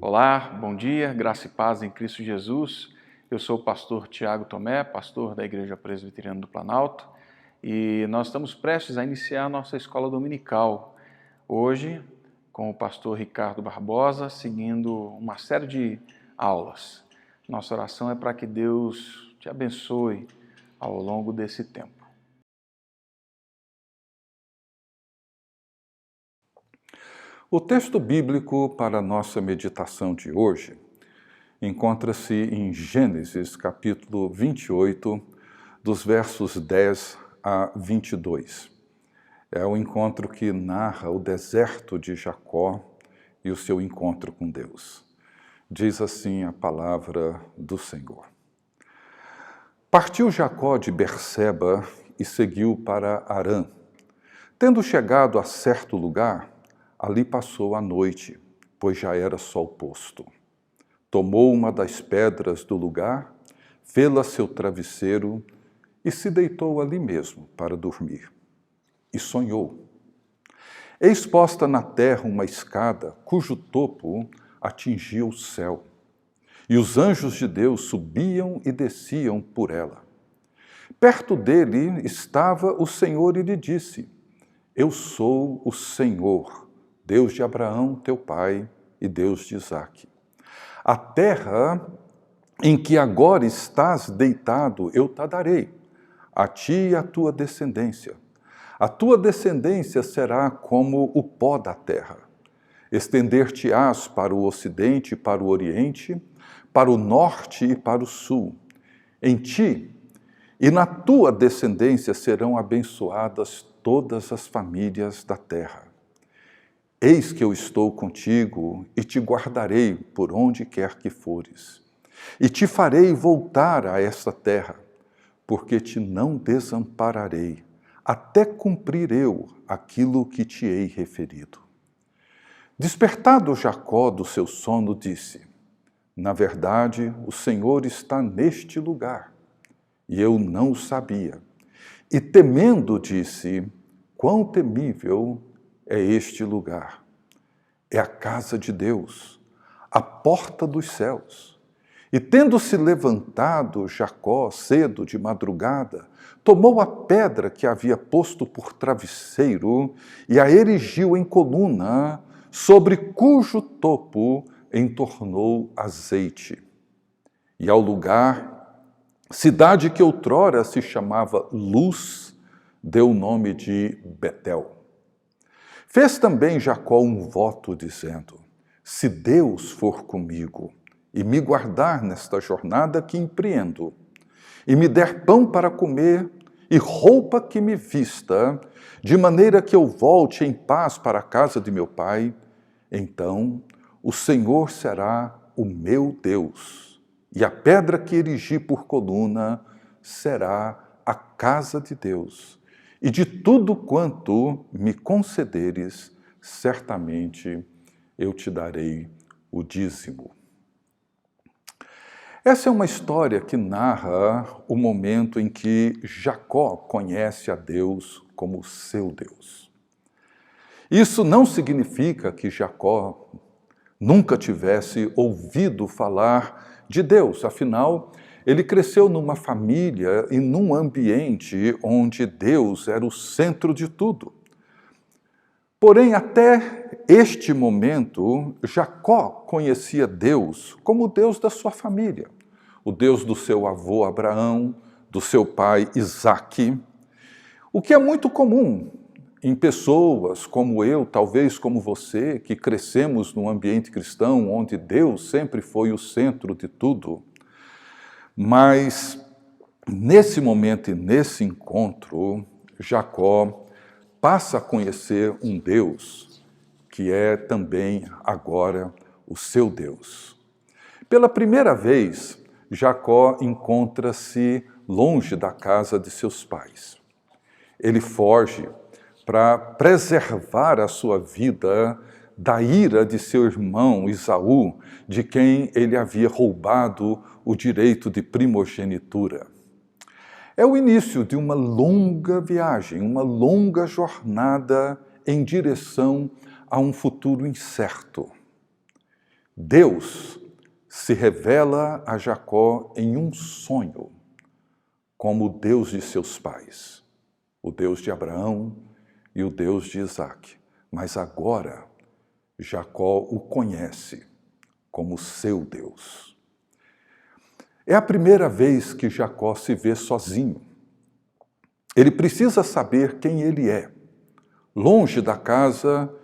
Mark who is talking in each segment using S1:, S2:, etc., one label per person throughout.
S1: Olá, bom dia, graça e paz em Cristo Jesus. Eu sou o pastor Tiago Tomé, pastor da Igreja Presbiteriana do Planalto, e nós estamos prestes a iniciar a nossa escola dominical. Hoje, com o pastor Ricardo Barbosa, seguindo uma série de aulas. Nossa oração é para que Deus te abençoe ao longo desse tempo.
S2: O texto bíblico para a nossa meditação de hoje encontra-se em Gênesis, capítulo 28, dos versos 10 a 22. É o encontro que narra o deserto de Jacó e o seu encontro com Deus. Diz assim a palavra do Senhor. Partiu Jacó de Berseba e seguiu para Harã. Tendo chegado a certo lugar, ali passou a noite, pois já era sol posto. Tomou uma das pedras do lugar, fê-la seu travesseiro e se deitou ali mesmo para dormir. E sonhou. Eis posta na terra uma escada, cujo topo atingia o céu. E os anjos de Deus subiam e desciam por ela. Perto dele estava o Senhor e lhe disse: Eu sou o Senhor, Deus de Abraão, teu pai, e Deus de Isaque. A terra em que agora estás deitado, eu te darei, a ti e a tua descendência. A tua descendência será como o pó da terra. Estender-te-ás para o ocidente e para o oriente, para o norte e para o sul. Em ti e na tua descendência serão abençoadas todas as famílias da terra. Eis que eu estou contigo e te guardarei por onde quer que fores. E te farei voltar a esta terra, porque te não desampararei, até cumprir eu aquilo que te hei referido. Despertado Jacó do seu sono, disse: Na verdade, o Senhor está neste lugar, e eu não o sabia. E temendo, disse: Quão temível é este lugar! É a casa de Deus, a porta dos céus. E tendo-se levantado Jacó cedo de madrugada, tomou a pedra que havia posto por travesseiro e a erigiu em coluna, sobre cujo topo entornou azeite. E ao lugar, cidade que outrora se chamava Luz, deu o nome de Betel. Fez também Jacó um voto, dizendo: Se Deus for comigo e me guardar nesta jornada que empreendo, e me der pão para comer e roupa que me vista, de maneira que eu volte em paz para a casa de meu pai, então o Senhor será o meu Deus, e a pedra que erigi por coluna será a casa de Deus. E de tudo quanto me concederes, certamente eu te darei o dízimo. Essa é uma história que narra o momento em que Jacó conhece a Deus como seu Deus. Isso não significa que Jacó nunca tivesse ouvido falar de Deus, afinal, ele cresceu numa família e num ambiente onde Deus era o centro de tudo. Porém, até este momento, Jacó conhecia Deus como o Deus da sua família, o Deus do seu avô Abraão, do seu pai Isaque, o que é muito comum em pessoas como eu, talvez como você, que crescemos num ambiente cristão onde Deus sempre foi o centro de tudo. Mas, nesse momento e nesse encontro, Jacó passa a conhecer um Deus que é também agora o seu Deus. Pela primeira vez, Jacó encontra-se longe da casa de seus pais. Ele foge para preservar a sua vida da ira de seu irmão Esaú, de quem ele havia roubado o direito de primogenitura. É o início de uma longa viagem, uma longa jornada em direção a um futuro incerto. Deus se revela a Jacó em um sonho, como o Deus de seus pais, o Deus de Abraão e o Deus de Isaque. Mas agora, Jacó o conhece como seu Deus. É a primeira vez que Jacó se vê sozinho. Ele precisa saber quem ele é, longe da casa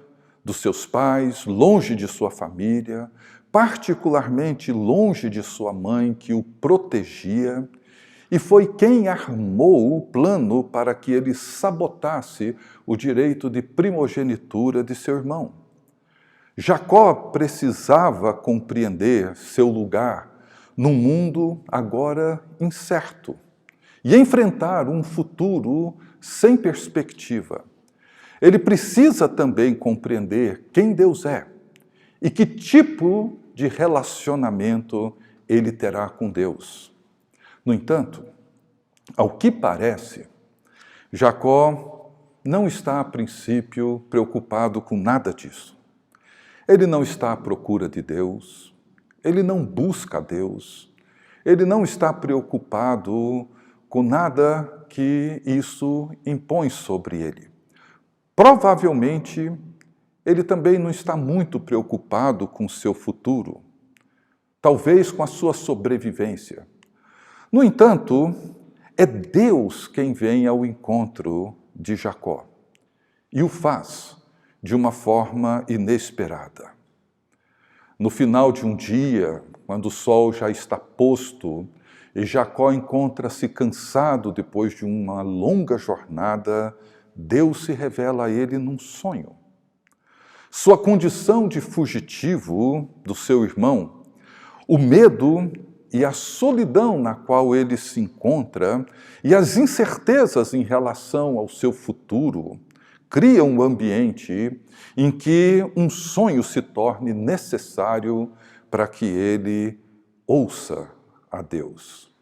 S2: dos seus pais, longe de sua família, particularmente longe de sua mãe que o protegia, e foi quem armou o plano para que ele sabotasse o direito de primogenitura de seu irmão. Jacó precisava compreender seu lugar num mundo agora incerto e enfrentar um futuro sem perspectiva. Ele precisa também compreender quem Deus é e que tipo de relacionamento ele terá com Deus. No entanto, ao que parece, Jacó não está a princípio preocupado com nada disso. Ele não está à procura de Deus, ele não busca Deus, ele não está preocupado com nada que isso impõe sobre ele. Provavelmente, ele também não está muito preocupado com seu futuro, talvez com a sua sobrevivência. No entanto, é Deus quem vem ao encontro de Jacó e o faz de uma forma inesperada. No final de um dia, quando o sol já está posto e Jacó encontra-se cansado depois de uma longa jornada, Deus se revela a ele num sonho. Sua condição de fugitivo do seu irmão, o medo e a solidão na qual ele se encontra e as incertezas em relação ao seu futuro criam um ambiente em que um sonho se torne necessário para que ele ouça a Deus.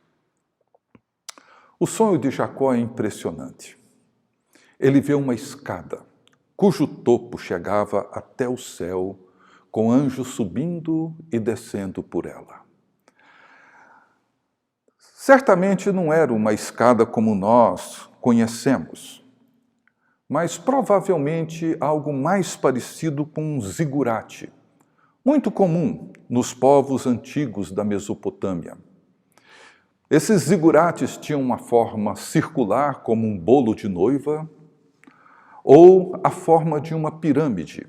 S2: O sonho de Jacó é impressionante. Ele vê uma escada, cujo topo chegava até o céu, com anjos subindo e descendo por ela. Certamente não era uma escada como nós conhecemos, mas provavelmente algo mais parecido com um zigurate, muito comum nos povos antigos da Mesopotâmia. Esses zigurates tinham uma forma circular, como um bolo de noiva, ou a forma de uma pirâmide,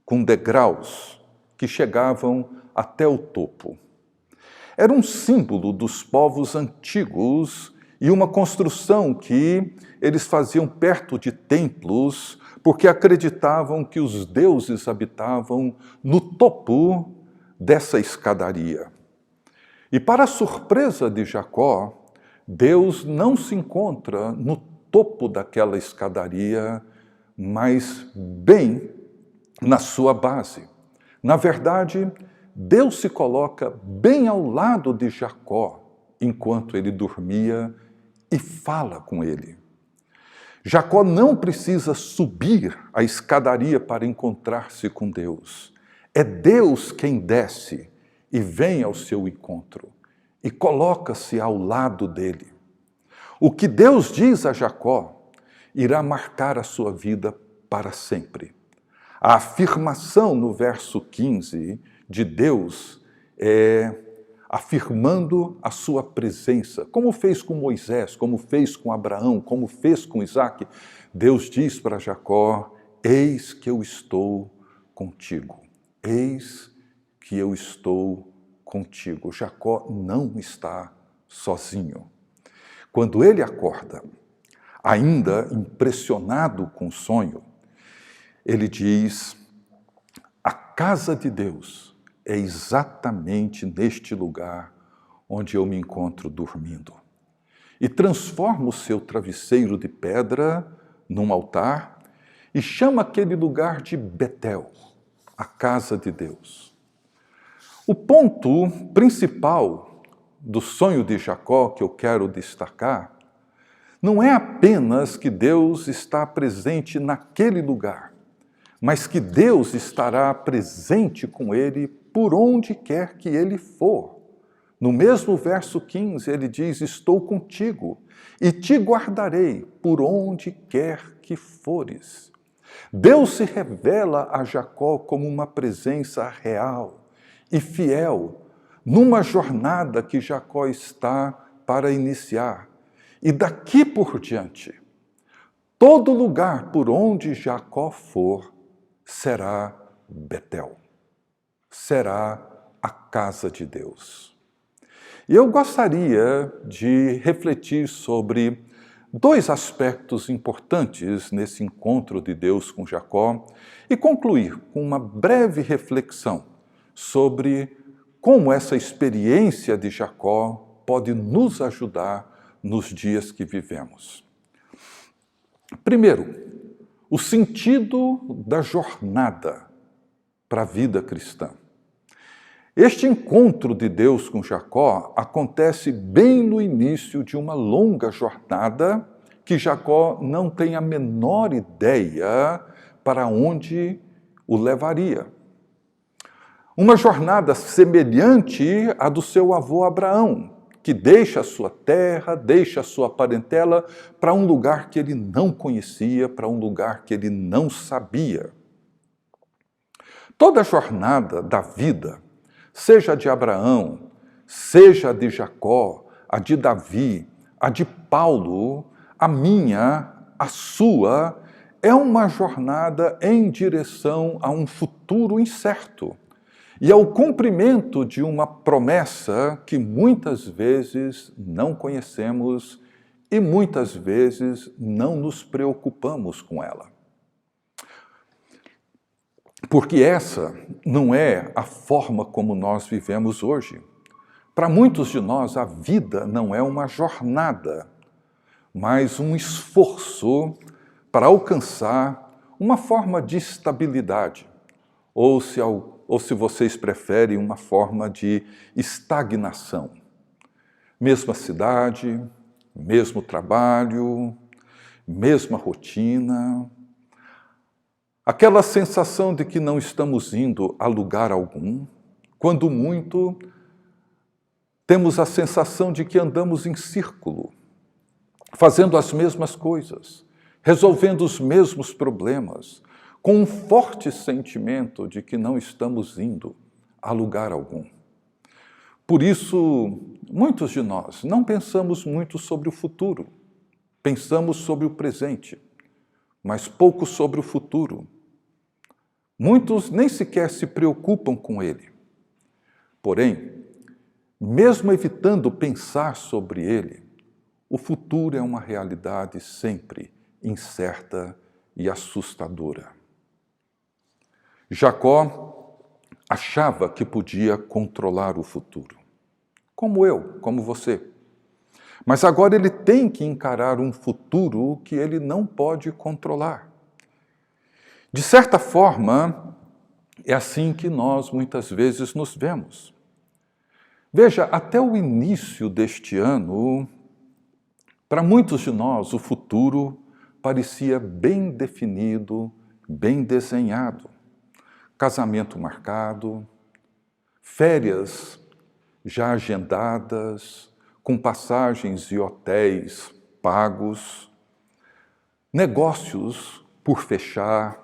S2: com degraus que chegavam até o topo. Era um símbolo dos povos antigos e uma construção que eles faziam perto de templos, porque acreditavam que os deuses habitavam no topo dessa escadaria. E para a surpresa de Jacó, Deus não se encontra no topo daquela escadaria, mas bem na sua base. Na verdade, Deus se coloca bem ao lado de Jacó, enquanto ele dormia, e fala com ele. Jacó não precisa subir a escadaria para encontrar-se com Deus. É Deus quem desce e vem ao seu encontro e coloca-se ao lado dele. O que Deus diz a Jacó irá marcar a sua vida para sempre. A afirmação no verso 15 de Deus é afirmando a sua presença, como fez com Moisés, como fez com Abraão, como fez com Isaque. Deus diz para Jacó: eis que eu estou contigo, eis que eu estou contigo. Jacó não está sozinho. Quando ele acorda, ainda impressionado com o sonho, ele diz: a casa de Deus é exatamente neste lugar onde eu me encontro dormindo. E transforma o seu travesseiro de pedra num altar e chama aquele lugar de Betel, a casa de Deus. O ponto principal do sonho de Jacó que eu quero destacar não é apenas que Deus está presente naquele lugar, mas que Deus estará presente com ele por onde quer que ele for. No mesmo verso 15, ele diz: estou contigo e te guardarei por onde quer que fores. Deus se revela a Jacó como uma presença real e fiel numa jornada que Jacó está para iniciar. E daqui por diante, todo lugar por onde Jacó for será Betel, será a casa de Deus. E eu gostaria de refletir sobre dois aspectos importantes nesse encontro de Deus com Jacó e concluir com uma breve reflexão sobre como essa experiência de Jacó pode nos ajudar nos dias que vivemos. Primeiro, o sentido da jornada para a vida cristã. Este encontro de Deus com Jacó acontece bem no início de uma longa jornada que Jacó não tem a menor ideia para onde o levaria. Uma jornada semelhante à do seu avô Abraão, que deixa a sua terra, deixa a sua parentela para um lugar que ele não conhecia, para um lugar que ele não sabia. Toda a jornada da vida, seja a de Abraão, seja a de Jacó, a de Davi, a de Paulo, a minha, a sua, é uma jornada em direção a um futuro incerto e ao cumprimento de uma promessa que muitas vezes não conhecemos e muitas vezes não nos preocupamos com ela. Porque essa não é a forma como nós vivemos hoje. Para muitos de nós, a vida não é uma jornada, mas um esforço para alcançar uma forma de estabilidade, ou se vocês preferem, uma forma de estagnação. Mesma cidade, mesmo trabalho, mesma rotina. Aquela sensação de que não estamos indo a lugar algum, quando muito, temos a sensação de que andamos em círculo, fazendo as mesmas coisas, resolvendo os mesmos problemas, com um forte sentimento de que não estamos indo a lugar algum. Por isso, muitos de nós não pensamos muito sobre o futuro, pensamos sobre o presente, mas pouco sobre o futuro. Muitos nem sequer se preocupam com ele. Porém, mesmo evitando pensar sobre ele, o futuro é uma realidade sempre incerta e assustadora. Jacó achava que podia controlar o futuro, como eu, como você. Mas agora ele tem que encarar um futuro que ele não pode controlar. De certa forma, é assim que nós muitas vezes nos vemos. Veja, até o início deste ano, para muitos de nós, o futuro parecia bem definido, bem desenhado. Casamento marcado, férias já agendadas, com passagens e hotéis pagos, negócios por fechar,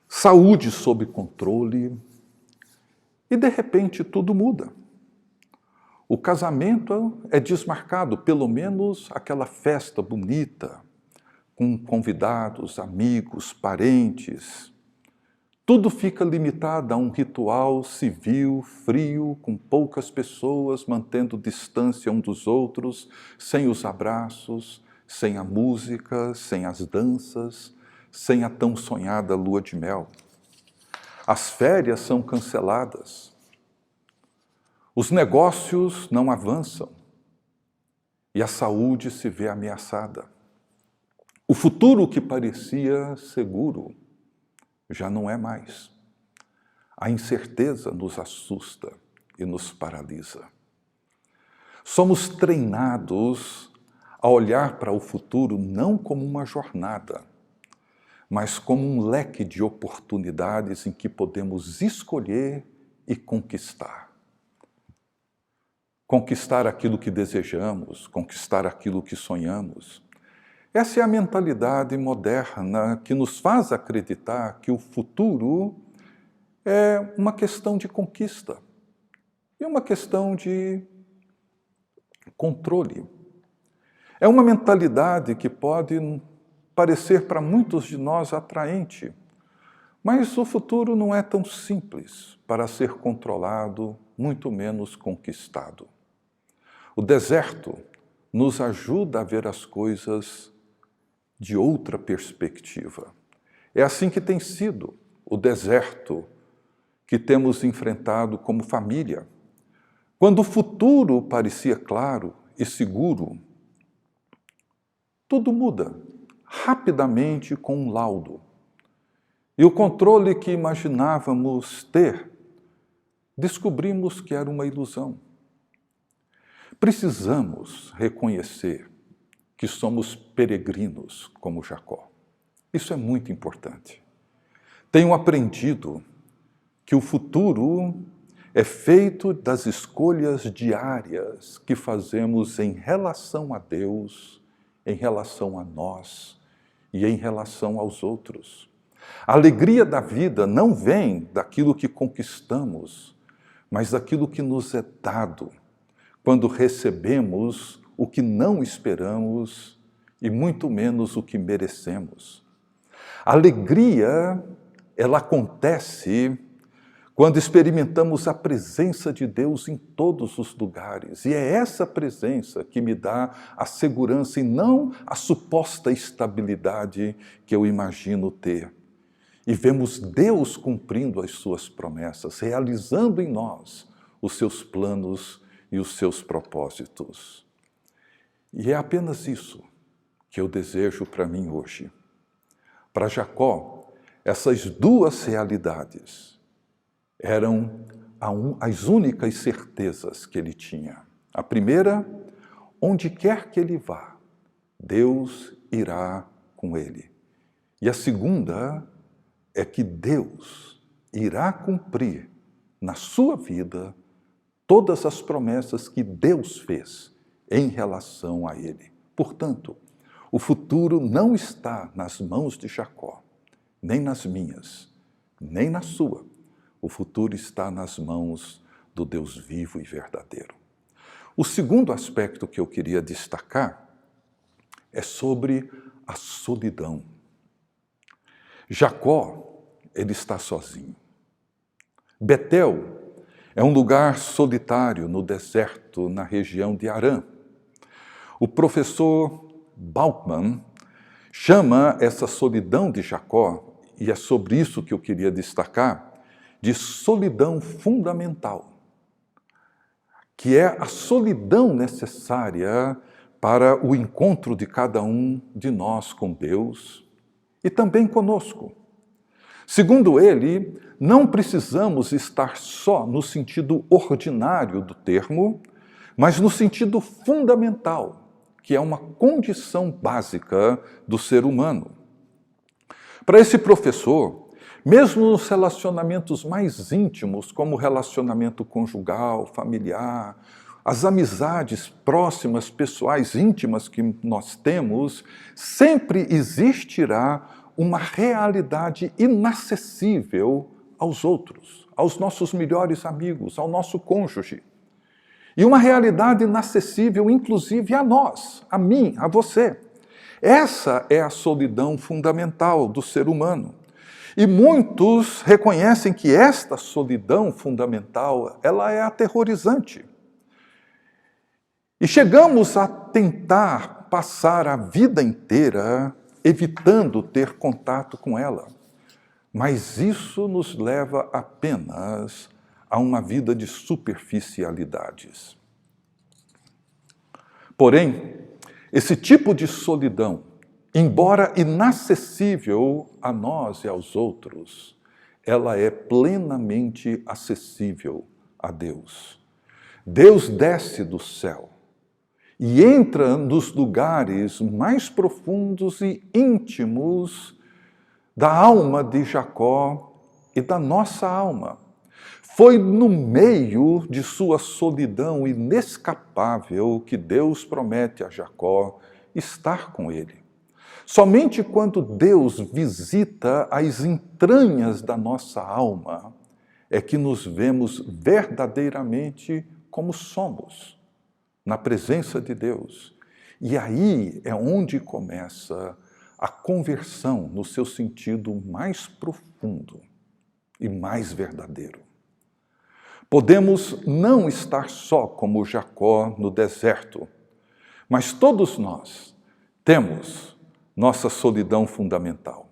S2: saúde sob controle, e de repente tudo muda. O casamento é desmarcado, pelo menos aquela festa bonita, com convidados, amigos, parentes. Tudo fica limitado a um ritual civil, frio, com poucas pessoas, mantendo distância um dos outros, sem os abraços, sem a música, sem as danças, sem a tão sonhada lua de mel. As férias são canceladas. Os negócios não avançam. E a saúde se vê ameaçada. O futuro que parecia seguro já não é mais. A incerteza nos assusta e nos paralisa. Somos treinados a olhar para o futuro não como uma jornada, mas como um leque de oportunidades em que podemos escolher e conquistar. Conquistar aquilo que desejamos, conquistar aquilo que sonhamos. Essa é a mentalidade moderna que nos faz acreditar que o futuro é uma questão de conquista e uma questão de controle. É uma mentalidade que pode parecer para muitos de nós atraente, mas o futuro não é tão simples para ser controlado, muito menos conquistado. O deserto nos ajuda a ver as coisas de outra perspectiva. É assim que tem sido o deserto que temos enfrentado como família. Quando o futuro parecia claro e seguro, tudo muda rapidamente com um laudo. E o controle que imaginávamos ter, descobrimos que era uma ilusão. Precisamos reconhecer que somos peregrinos como Jacó. Isso é muito importante. Tenho aprendido que o futuro é feito das escolhas diárias que fazemos em relação a Deus, em relação a nós e em relação aos outros. A alegria da vida não vem daquilo que conquistamos, mas daquilo que nos é dado, quando recebemos o que não esperamos e muito menos o que merecemos. A alegria, ela acontece quando experimentamos a presença de Deus em todos os lugares. E é essa presença que me dá a segurança e não a suposta estabilidade que eu imagino ter. E vemos Deus cumprindo as suas promessas, realizando em nós os seus planos e os seus propósitos. E é apenas isso que eu desejo para mim hoje. Para Jacó, essas duas realidades eram as únicas certezas que ele tinha. A primeira, onde quer que ele vá, Deus irá com ele. E a segunda é que Deus irá cumprir na sua vida todas as promessas que Deus fez em relação a ele. Portanto, o futuro não está nas mãos de Jacó, nem nas minhas, nem na sua. O futuro está nas mãos do Deus vivo e verdadeiro. O segundo aspecto que eu queria destacar é sobre a solidão. Jacó, ele está sozinho. Betel é um lugar solitário no deserto, na região de Harã. O professor Bauckman chama essa solidão de Jacó, e é sobre isso que eu queria destacar, de solidão fundamental, que é a solidão necessária para o encontro de cada um de nós com Deus e também conosco. Segundo ele, não precisamos estar só no sentido ordinário do termo, mas no sentido fundamental, que é uma condição básica do ser humano. Para esse professor, mesmo nos relacionamentos mais íntimos, como o relacionamento conjugal, familiar, as amizades próximas, pessoais, íntimas que nós temos, sempre existirá uma realidade inacessível aos outros, aos nossos melhores amigos, ao nosso cônjuge. E uma realidade inacessível, inclusive, a nós, a mim, a você. Essa é a solidão fundamental do ser humano. E muitos reconhecem que esta solidão fundamental, ela é aterrorizante. E chegamos a tentar passar a vida inteira evitando ter contato com ela. Mas isso nos leva apenas a uma vida de superficialidades. Porém, esse tipo de solidão, embora inacessível a nós e aos outros, ela é plenamente acessível a Deus. Deus desce do céu e entra nos lugares mais profundos e íntimos da alma de Jacó e da nossa alma. Foi no meio de sua solidão inescapável que Deus promete a Jacó estar com ele. Somente quando Deus visita as entranhas da nossa alma é que nos vemos verdadeiramente como somos, na presença de Deus. E aí é onde começa a conversão no seu sentido mais profundo e mais verdadeiro. Podemos não estar só como Jacó no deserto, mas todos nós temos nossa solidão fundamental.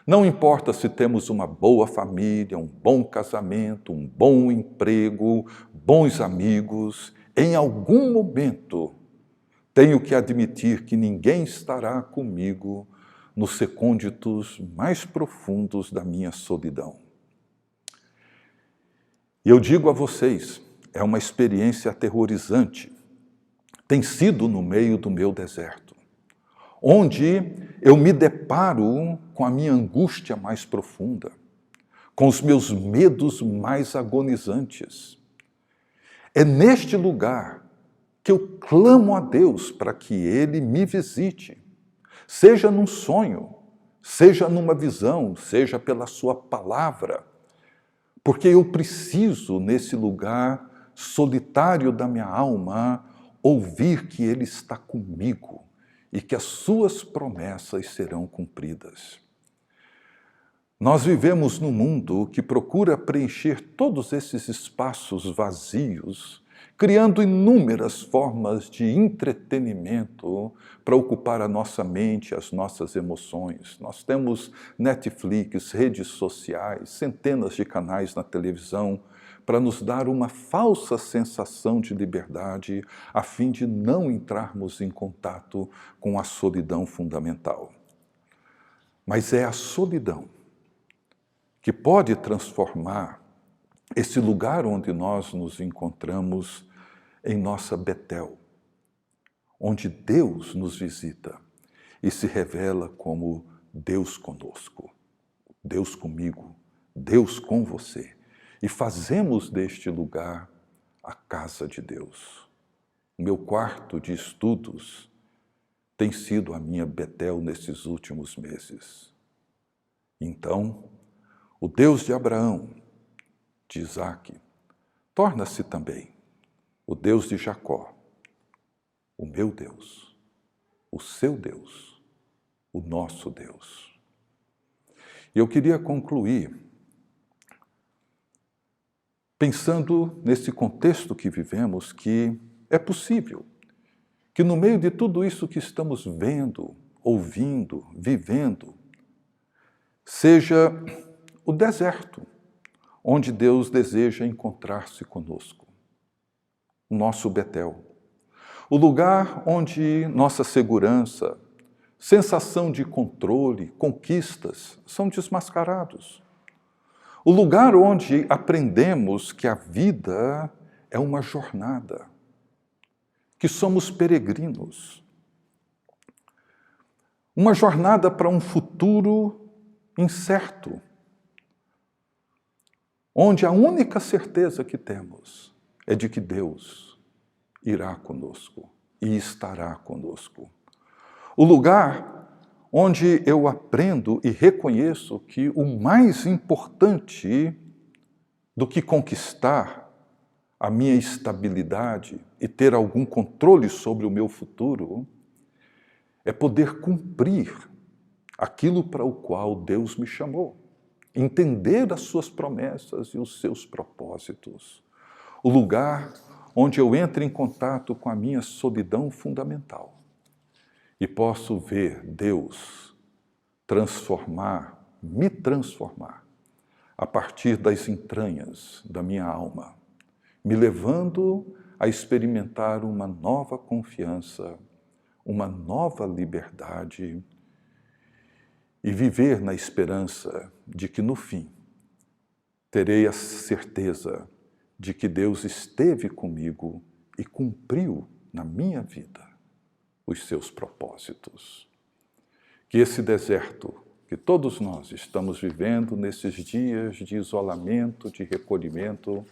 S2: Não importa se temos uma boa família, um bom casamento, um bom emprego, bons amigos, em algum momento tenho que admitir que ninguém estará comigo nos recônditos mais profundos da minha solidão. E eu digo a vocês, é uma experiência aterrorizante. Tem sido no meio do meu deserto, onde eu me deparo com a minha angústia mais profunda, com os meus medos mais agonizantes. É neste lugar que eu clamo a Deus para que Ele me visite, seja num sonho, seja numa visão, seja pela Sua palavra, porque eu preciso, nesse lugar solitário da minha alma, ouvir que Ele está comigo e que as Suas promessas serão cumpridas. Nós vivemos num mundo que procura preencher todos esses espaços vazios, criando inúmeras formas de entretenimento para ocupar a nossa mente, as nossas emoções. Nós temos Netflix, redes sociais, centenas de canais na televisão para nos dar uma falsa sensação de liberdade, a fim de não entrarmos em contato com a solidão fundamental. Mas é a solidão que pode transformar esse lugar onde nós nos encontramos em nossa Betel, onde Deus nos visita e se revela como Deus conosco, Deus comigo, Deus com você. E fazemos deste lugar a casa de Deus. O meu quarto de estudos tem sido a minha Betel nesses últimos meses. Então, o Deus de Abraão, de Isaque, torna-se também o Deus de Jacó, o meu Deus, o seu Deus, o nosso Deus. E eu queria concluir pensando nesse contexto que vivemos, que é possível que no meio de tudo isso que estamos vendo, ouvindo, vivendo, seja o deserto, onde Deus deseja encontrar-se conosco. O nosso Betel. O lugar onde nossa segurança, sensação de controle, conquistas são desmascarados. O lugar onde aprendemos que a vida é uma jornada, que somos peregrinos. Uma jornada para um futuro incerto, onde a única certeza que temos é de que Deus irá conosco e estará conosco. O lugar onde eu aprendo e reconheço que o mais importante do que conquistar a minha estabilidade e ter algum controle sobre o meu futuro é poder cumprir aquilo para o qual Deus me chamou. Entender as suas promessas e os seus propósitos. O lugar onde eu entro em contato com a minha solidão fundamental e posso ver Deus me transformar a partir das entranhas da minha alma, me levando a experimentar uma nova confiança, uma nova liberdade e viver na esperança de que, no fim, terei a certeza de que Deus esteve comigo e cumpriu na minha vida os seus propósitos. Que esse deserto que todos nós estamos vivendo nesses dias de isolamento, de recolhimento,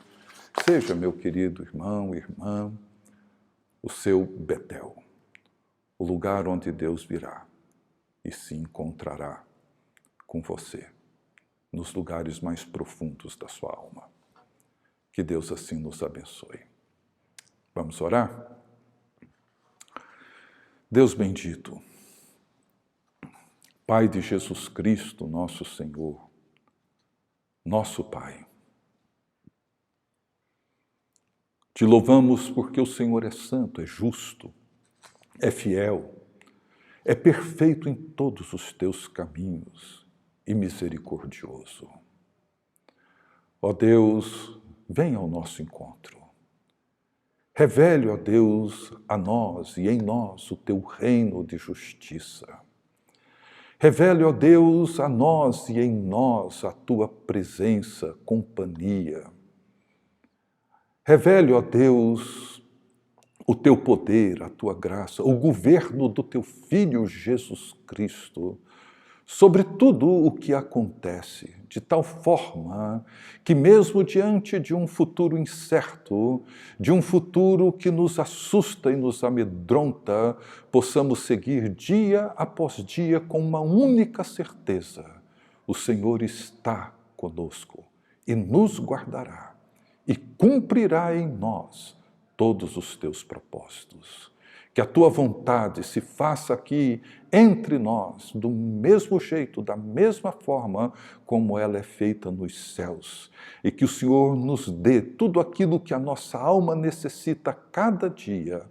S2: seja, meu querido irmão, irmã, o seu Betel, o lugar onde Deus virá e se encontrará com você, nos lugares mais profundos da sua alma. Que Deus assim nos abençoe. Vamos orar? Deus bendito, Pai de Jesus Cristo, nosso Senhor, nosso Pai, te louvamos porque o Senhor é santo, é justo, é fiel, é perfeito em todos os teus caminhos e misericordioso. Ó Deus, vem ao nosso encontro. Revele, ó Deus, a nós e em nós o teu reino de justiça. Revele, ó Deus, a nós e em nós a tua presença, companhia. Revele, ó Deus, o teu poder, a tua graça, o governo do teu Filho Jesus Cristo, sobre tudo o que acontece, de tal forma que mesmo diante de um futuro incerto, de um futuro que nos assusta e nos amedronta, possamos seguir dia após dia com uma única certeza: o Senhor está conosco e nos guardará e cumprirá em nós todos os teus propósitos. Que a tua vontade se faça aqui entre nós, do mesmo jeito, da mesma forma como ela é feita nos céus. E que o Senhor nos dê tudo aquilo que a nossa alma necessita a cada dia,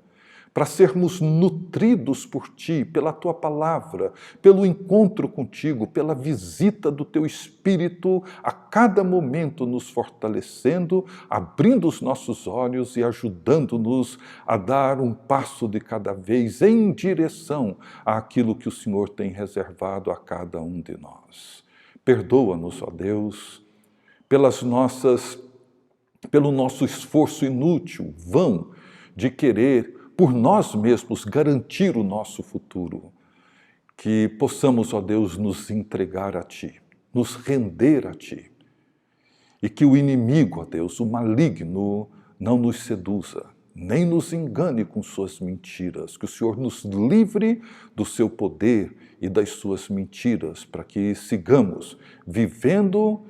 S2: para sermos nutridos por Ti, pela Tua palavra, pelo encontro contigo, pela visita do Teu Espírito, a cada momento nos fortalecendo, abrindo os nossos olhos e ajudando-nos a dar um passo de cada vez em direção àquilo que o Senhor tem reservado a cada um de nós. Perdoa-nos, ó Deus, pelo nosso esforço inútil, vão, de querer por nós mesmos garantir o nosso futuro. Que possamos, ó Deus, nos entregar a Ti, nos render a Ti. E que o inimigo, ó Deus, o maligno, não nos seduza, nem nos engane com suas mentiras. Que o Senhor nos livre do seu poder e das suas mentiras, para que sigamos vivendo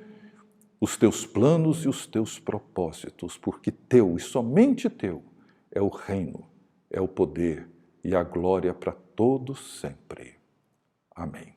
S2: os Teus planos e os Teus propósitos, porque Teu e somente Teu é o reino, é o poder e a glória para todos sempre. Amém.